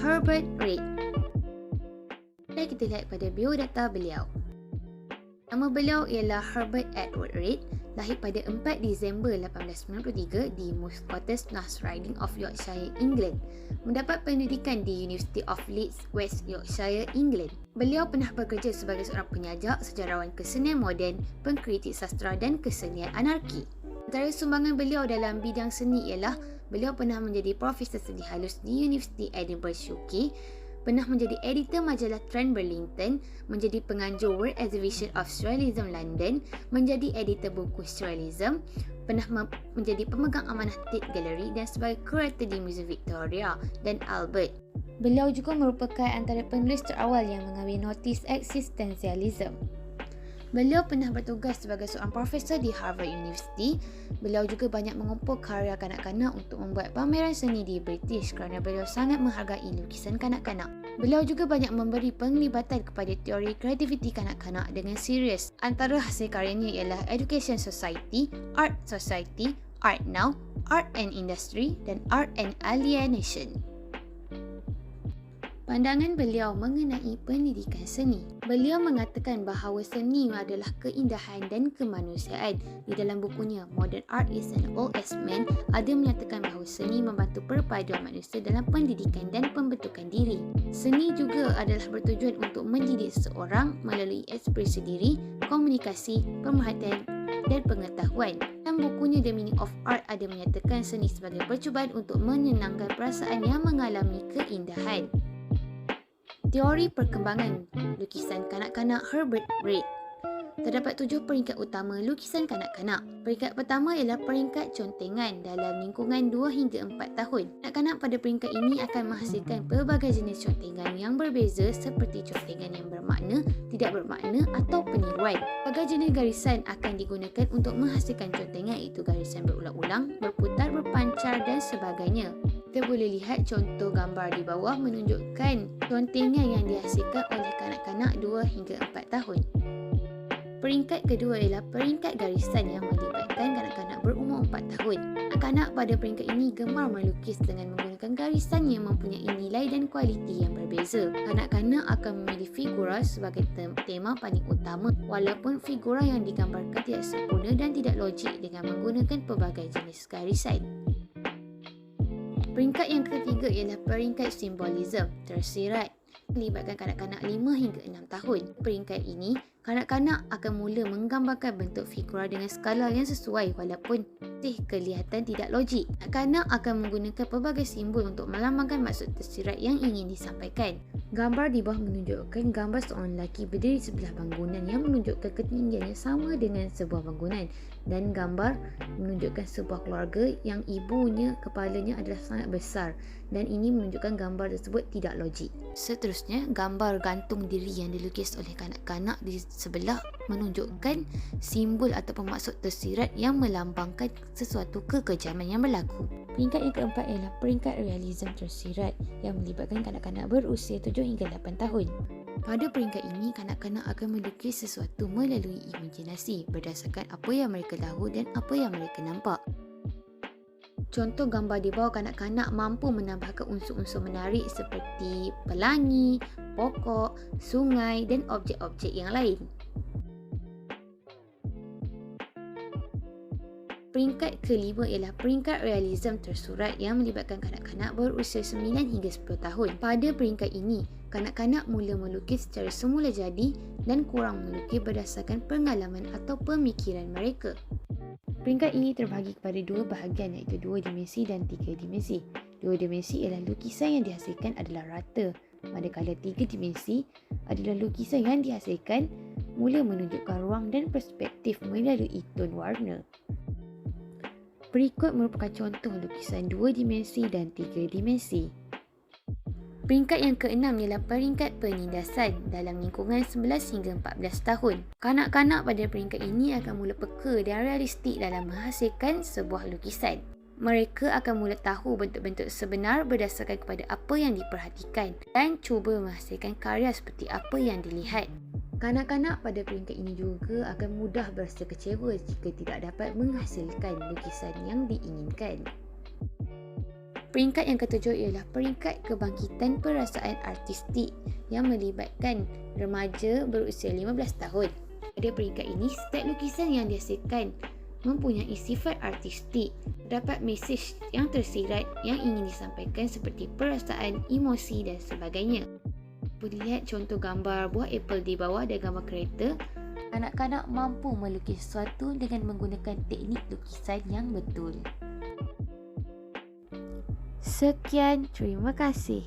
Herbert Reed. Dan kita lihat pada biodata beliau. Nama beliau ialah Herbert Edward Reed, lahir pada 4 Disember 1893 di Muscottus, North Riding of Yorkshire, England. Mendapat pendidikan di University of Leeds, West Yorkshire, England. Beliau pernah bekerja sebagai seorang penyajak, sejarawan kesenian moden, pengkritik sastra dan kesenian anarki. Antara sumbangan beliau dalam bidang seni ialah beliau pernah menjadi profesor seni halus di University Edinburgh, UK, pernah menjadi editor majalah Trend Burlington, menjadi penganjur World Exhibition of Surrealism London, menjadi editor buku Surrealism, pernah menjadi pemegang amanah Tate Gallery dan sebagai kurator di Museum Victoria dan Albert. Beliau juga merupakan antara penulis terawal yang mengambil notis eksistensialism. Beliau pernah bertugas sebagai seorang profesor di Harvard University. Beliau juga banyak mengumpul karya kanak-kanak untuk membuat pameran seni di British kerana beliau sangat menghargai lukisan kanak-kanak. Beliau juga banyak memberi penglibatan kepada teori kreativiti kanak-kanak dengan serius. Antara hasil karyanya ialah Education Society, Art Society, Art Now, Art and Industry dan Art and Alienation. Pandangan beliau mengenai pendidikan seni. Beliau mengatakan bahawa seni adalah keindahan dan kemanusiaan. Di dalam bukunya Modern Art is an Old As Man, ada menyatakan bahawa seni membantu perpaduan manusia dalam pendidikan dan pembentukan diri. Seni juga adalah bertujuan untuk mendidik seseorang melalui ekspresi diri, komunikasi, pemerhatian dan pengetahuan. Dalam bukunya The Meaning of Art ada menyatakan seni sebagai percubaan untuk menyenangkan perasaan yang mengalami keindahan. Teori perkembangan lukisan kanak-kanak Herbert Reed. Terdapat 7 peringkat utama lukisan kanak-kanak. Peringkat pertama ialah peringkat contengan dalam lingkungan 2 hingga 4 tahun. Kanak-kanak pada peringkat ini akan menghasilkan pelbagai jenis contengan yang berbeza seperti contengan yang bermakna, tidak bermakna atau peniruan. Pelbagai jenis garisan akan digunakan untuk menghasilkan contengan, iaitu garisan berulang-ulang, berputar, berpancar dan sebagainya. Kita boleh lihat contoh gambar di bawah menunjukkan contengan yang dihasilkan oleh kanak-kanak 2 hingga 4 tahun. Peringkat kedua ialah peringkat garisan yang melibatkan kanak-kanak berumur 4 tahun. Kanak-kanak pada peringkat ini gemar melukis dengan menggunakan garisan yang mempunyai nilai dan kualiti yang berbeza. Kanak-kanak akan memilih figura sebagai tema paling utama, walaupun figura yang digambarkan tidak sempurna dan tidak logik dengan menggunakan pelbagai jenis garisan. Peringkat yang ketiga ialah peringkat simbolism, tersirat, melibatkan kanak-kanak 5 hingga 6 tahun. Peringkat ini, kanak-kanak akan mula menggambarkan bentuk figura dengan skala yang sesuai walaupun masih kelihatan tidak logik. Kanak-kanak akan menggunakan pelbagai simbol untuk melambangkan maksud tersirat yang ingin disampaikan. Gambar di bawah menunjukkan gambar seorang lelaki berdiri sebelah bangunan yang menunjukkan ketinggian yang sama dengan sebuah bangunan, dan gambar menunjukkan sebuah keluarga yang ibunya kepalanya adalah sangat besar, dan ini menunjukkan gambar tersebut tidak logik. Seterusnya, gambar gantung diri yang dilukis oleh kanak-kanak di sebelah menunjukkan simbol atau maksud tersirat yang melambangkan sesuatu kekejaman yang berlaku. Peringkat yang keempat ialah peringkat realism tersirat yang melibatkan kanak-kanak berusia 7 hingga 8 tahun. Pada peringkat ini, kanak-kanak akan melukis sesuatu melalui imajinasi berdasarkan apa yang mereka tahu dan apa yang mereka nampak. Contoh gambar di bawah, kanak-kanak mampu menambahkan unsur-unsur menarik seperti pelangi, pokok, sungai dan objek-objek yang lain. Peringkat kelima ialah peringkat realism tersurat yang melibatkan kanak-kanak berusia 9 hingga 10 tahun. Pada peringkat ini, kanak-kanak mula melukis secara semula jadi dan kurang melukis berdasarkan pengalaman atau pemikiran mereka. Peringkat ini terbahagi kepada 2 bahagian, iaitu 2 dimensi dan 3 dimensi. 2 dimensi ialah lukisan yang dihasilkan adalah rata, manakala 3 dimensi adalah lukisan yang dihasilkan mula menunjukkan ruang dan perspektif melalui tone warna. Berikut merupakan contoh lukisan 2 dimensi dan 3 dimensi. Peringkat yang keenam ialah peringkat penindasan dalam lingkungan 11 hingga 14 tahun. Kanak-kanak pada peringkat ini akan mula peka dan realistik dalam menghasilkan sebuah lukisan. Mereka akan mula tahu bentuk-bentuk sebenar berdasarkan kepada apa yang diperhatikan dan cuba menghasilkan karya seperti apa yang dilihat. Kanak-kanak pada peringkat ini juga akan mudah berasa kecewa jika tidak dapat menghasilkan lukisan yang diinginkan. Peringkat yang ketujuh ialah peringkat kebangkitan perasaan artistik yang melibatkan remaja berusia 15 tahun. Pada peringkat ini, setiap lukisan yang dihasilkan mempunyai sifat artistik. Terdapat mesej yang tersirat yang ingin disampaikan seperti perasaan, emosi dan sebagainya. Boleh lihat contoh gambar buah apple di bawah dan gambar kereta. Anak-anak mampu melukis sesuatu dengan menggunakan teknik lukisan yang betul. Sekian, terima kasih.